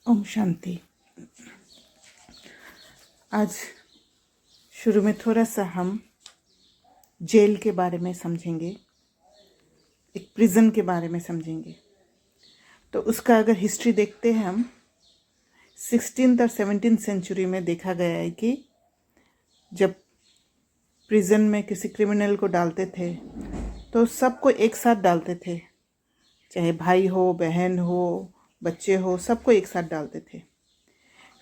ओम शांति। आज शुरू में थोड़ा सा हम जेल के बारे में समझेंगे, एक प्रिजन के बारे में समझेंगे। तो उसका अगर हिस्ट्री देखते हैं हम 16th और 17th सेंचुरी में देखा गया है कि जब प्रिजन में किसी क्रिमिनल को डालते थे तो सबको एक साथ डालते थे, चाहे भाई हो, बहन हो, बच्चे हो, सबको एक साथ डालते थे।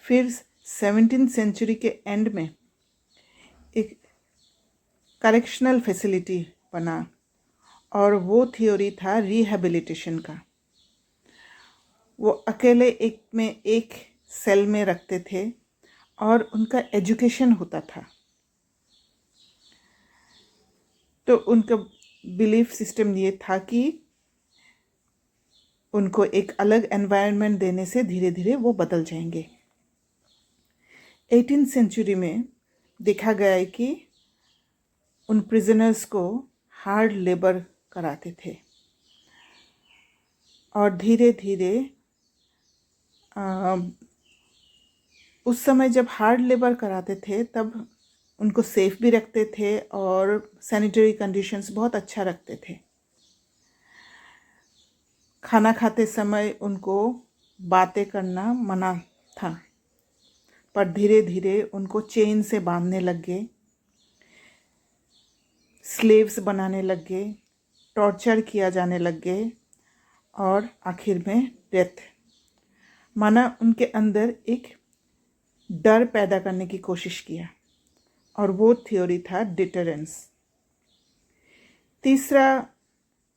फिर 17th सेंचुरी के एंड में एक करेक्शनल फैसिलिटी बना और वो थ्योरी था रिहैबिलिटेशन का। वो अकेले एक सेल में रखते थे और उनका एजुकेशन होता था। तो उनका बिलीफ सिस्टम ये था कि उनको एक अलग एनवायरनमेंट देने से धीरे धीरे वो बदल जाएंगे। 18th सेंचुरी में देखा गया है कि उन प्रिजनर्स को हार्ड लेबर कराते थे और धीरे धीरे उस समय जब हार्ड लेबर कराते थे तब उनको सेफ भी रखते थे और सैनिटरी कंडीशंस बहुत अच्छा रखते थे। खाना खाते समय उनको बातें करना मना था, पर धीरे धीरे उनको चेन से बांधने लग गए, स्लेव्स बनाने लग गए, टॉर्चर किया जाने लग गए और आखिर में डेथ। माना उनके अंदर एक डर पैदा करने की कोशिश किया और वो थ्योरी था डिटरेंस। तीसरा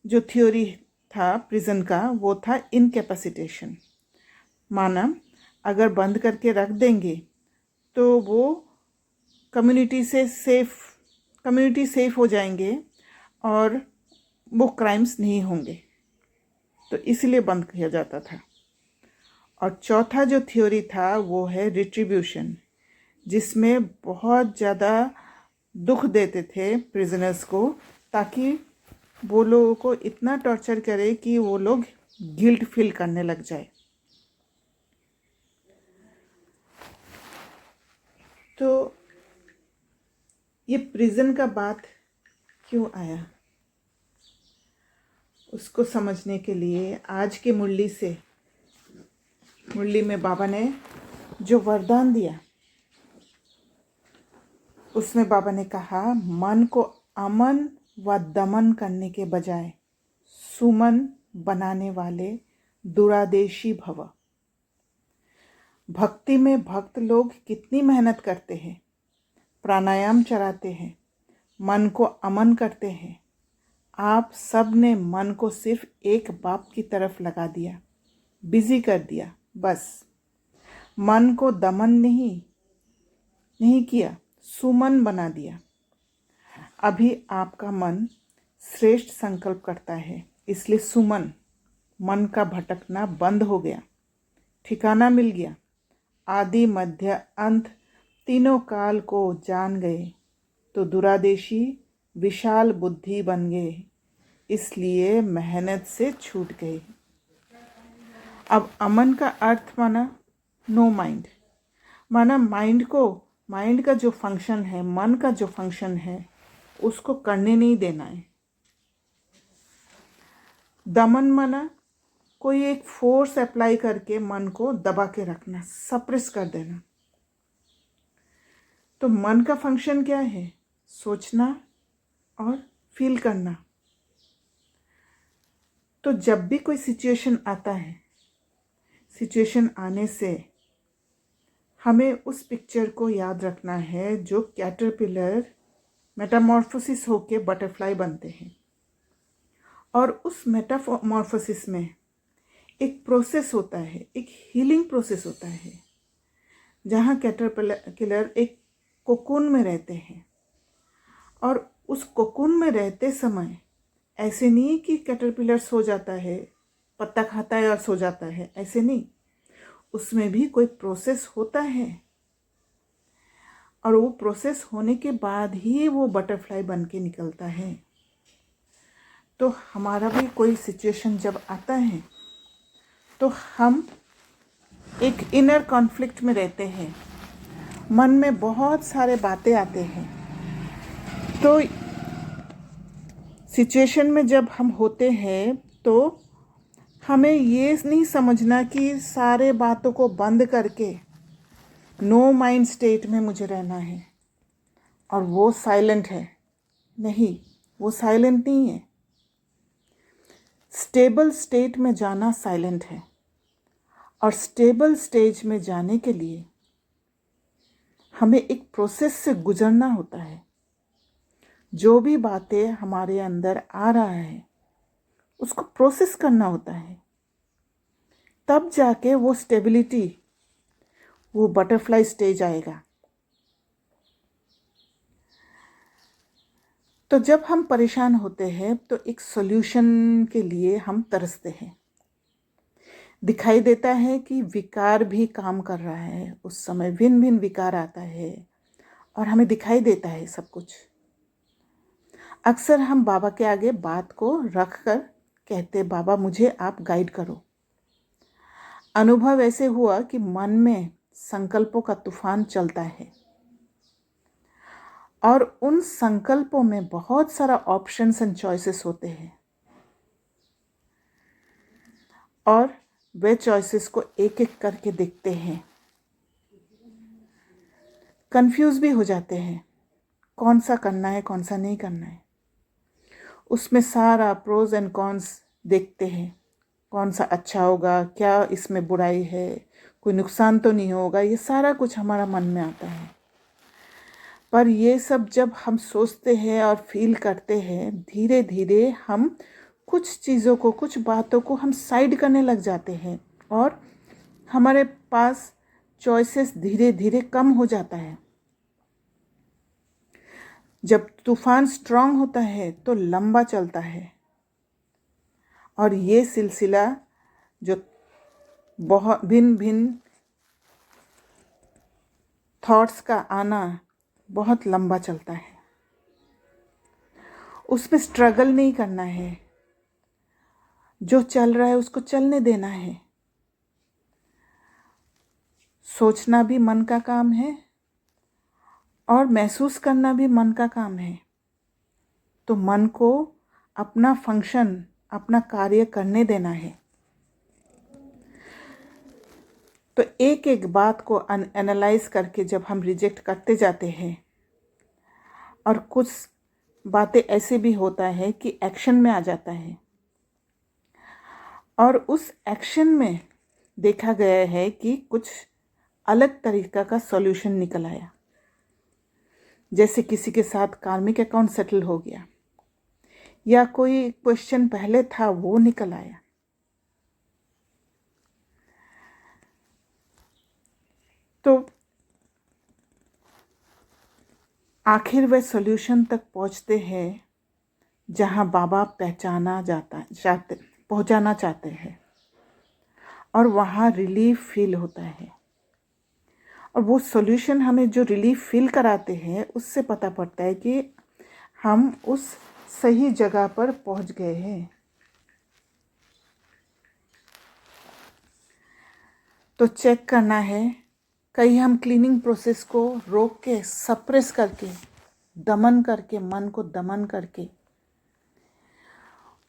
जो थ्योरी था प्रिजन का वो था इनकैपेसिटेशन। माना अगर बंद करके रख देंगे तो वो कम्युनिटी सेफ हो जाएंगे और वो क्राइम्स नहीं होंगे, तो इसलिए बंद किया जाता था। और चौथा जो थ्योरी था वो है रिट्रीब्यूशन, जिसमें बहुत ज़्यादा दुख देते थे प्रिजनर्स को ताकि वो लोगों को इतना टॉर्चर करे कि वो लोग गिल्ट फील करने लग जाए। तो ये प्रिजन का बात क्यों आया, उसको समझने के लिए आज के मुरली में बाबा ने जो वरदान दिया उसमें बाबा ने कहा, मन को अमन व दमन करने के बजाय सुमन बनाने वाले दुरादेशी भव। भक्ति में भक्त लोग कितनी मेहनत करते हैं, प्राणायाम चलाते हैं, मन को अमन करते हैं। आप सब ने मन को सिर्फ एक बाप की तरफ लगा दिया, बिजी कर दिया, बस मन को दमन नहीं किया, सुमन बना दिया। अभी आपका मन श्रेष्ठ संकल्प करता है, इसलिए सुमन, मन का भटकना बंद हो गया, ठिकाना मिल गया। आदि मध्य अंत तीनों काल को जान गए तो दुरादेशी विशाल बुद्धि बन गए, इसलिए मेहनत से छूट गए। अब अमन का अर्थ माना नो माइंड, माना माइंड का जो फंक्शन है, मन का जो फंक्शन है उसको करने नहीं देना है। दमन माना कोई एक फोर्स अप्लाई करके मन को दबा के रखना, सप्रेस कर देना। तो मन का फंक्शन क्या है? सोचना और फील करना। तो जब भी कोई सिचुएशन आता है, सिचुएशन आने से हमें उस पिक्चर को याद रखना है जो कैटरपिलर मेटामॉर्फोसिस होके बटरफ्लाई बनते हैं। और उस मेटामॉर्फोसिस में एक प्रोसेस होता है, एक हीलिंग प्रोसेस होता है, जहाँ कैटरपिलर एक कोकून में रहते हैं। और उस कोकून में रहते समय ऐसे नहीं कि कैटरपिलर सो जाता है, पत्ता खाता है और सो जाता है, ऐसे नहीं। उसमें भी कोई प्रोसेस होता है और वो प्रोसेस होने के बाद ही वो बटरफ्लाई बन के निकलता है। तो हमारा भी कोई सिचुएशन जब आता है तो हम एक इनर कॉन्फ्लिक्ट में रहते हैं, मन में बहुत सारे बातें आते हैं। तो सिचुएशन में जब हम होते हैं तो हमें ये नहीं समझना कि सारे बातों को बंद करके नो माइंड स्टेट में मुझे रहना है और वो साइलेंट है। नहीं, वो साइलेंट नहीं है। स्टेबल स्टेट में जाना साइलेंट है, और स्टेबल स्टेज में जाने के लिए हमें एक प्रोसेस से गुजरना होता है। जो भी बातें हमारे अंदर आ रहा है उसको प्रोसेस करना होता है, तब जाके वो स्टेबिलिटी, वो बटरफ्लाई स्टेज आएगा। तो जब हम परेशान होते हैं तो एक सॉल्यूशन के लिए हम तरसते हैं। दिखाई देता है कि विकार भी काम कर रहा है, उस समय भिन्न भिन्न विकार आता है और हमें दिखाई देता है सब कुछ। अक्सर हम बाबा के आगे बात को रख कर कहते, बाबा मुझे आप गाइड करो। अनुभव ऐसे हुआ कि मन में संकल्पों का तूफान चलता है और उन संकल्पों में बहुत सारा ऑप्शंस एंड चॉइसेस होते हैं, और वे चॉइसेस को एक एक करके देखते हैं, कंफ्यूज भी हो जाते हैं कौन सा करना है कौन सा नहीं करना है। उसमें सारा प्रोज एंड कॉन्स देखते हैं, कौन सा अच्छा होगा, क्या इसमें बुराई है, कोई नुकसान तो नहीं होगा, ये सारा कुछ हमारा मन में आता है। पर ये सब जब हम सोचते हैं और फील करते हैं, धीरे धीरे हम कुछ चीज़ों को, कुछ बातों को हम साइड करने लग जाते हैं और हमारे पास चॉइसेस धीरे धीरे कम हो जाता है। जब तूफान स्ट्रांग होता है तो लंबा चलता है, और ये सिलसिला जो बहुत भिन्न भिन्न थॉट्स का आना बहुत लंबा चलता है। उसमें स्ट्रगल नहीं करना है, जो चल रहा है उसको चलने देना है। सोचना भी मन का काम है और महसूस करना भी मन का काम है। तो मन को अपना फंक्शन, अपना कार्य करने देना है। तो एक एक बात को एनालाइज करके जब हम रिजेक्ट करते जाते हैं, और कुछ बातें ऐसे भी होता है कि एक्शन में आ जाता है, और उस एक्शन में देखा गया है कि कुछ अलग तरीका का सॉल्यूशन निकल आया। जैसे किसी के साथ कार्मिक अकाउंट सेटल हो गया, या कोई क्वेश्चन पहले था वो निकल आया। तो आखिर वे सॉल्यूशन तक पहुंचते हैं जहां बाबा पहुंचाना चाहते हैं, और वहाँ रिलीफ फील होता है। और वो सॉल्यूशन हमें जो रिलीफ फील कराते हैं, उससे पता पड़ता है कि हम उस सही जगह पर पहुंच गए हैं। तो चेक करना है, कहीं हम क्लीनिंग प्रोसेस को रोक के, सप्रेस करके, दमन करके, मन को दमन करके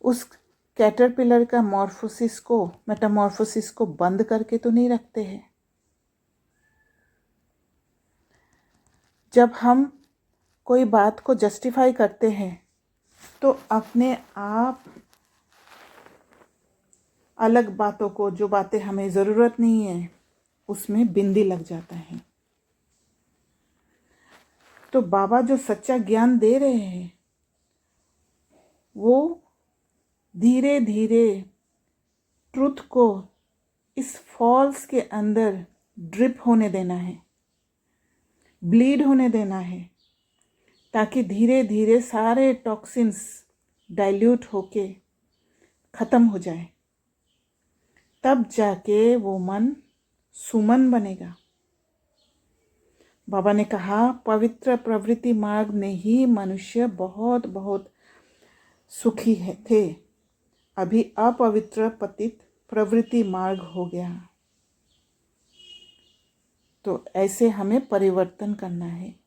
उस कैटरपिलर का मेटामॉर्फोसिस को बंद करके तो नहीं रखते हैं। जब हम कोई बात को जस्टिफाई करते हैं तो अपने आप अलग बातों को, जो बातें हमें ज़रूरत नहीं है, उसमें बिंदी लग जाता है। तो बाबा जो सच्चा ज्ञान दे रहे हैं वो धीरे धीरे ट्रुथ को इस फॉल्स के अंदर ड्रिप होने देना है, ब्लीड होने देना है, ताकि धीरे धीरे सारे टॉक्सिन्स डाइल्यूट होके ख़त्म हो जाए। तब जाके वो मन सुमन बनेगा। बाबा ने कहा, पवित्र प्रवृत्ति मार्ग में ही मनुष्य बहुत बहुत सुखी थे, अभी अपवित्र पतित प्रवृत्ति मार्ग हो गया। तो ऐसे हमें परिवर्तन करना है।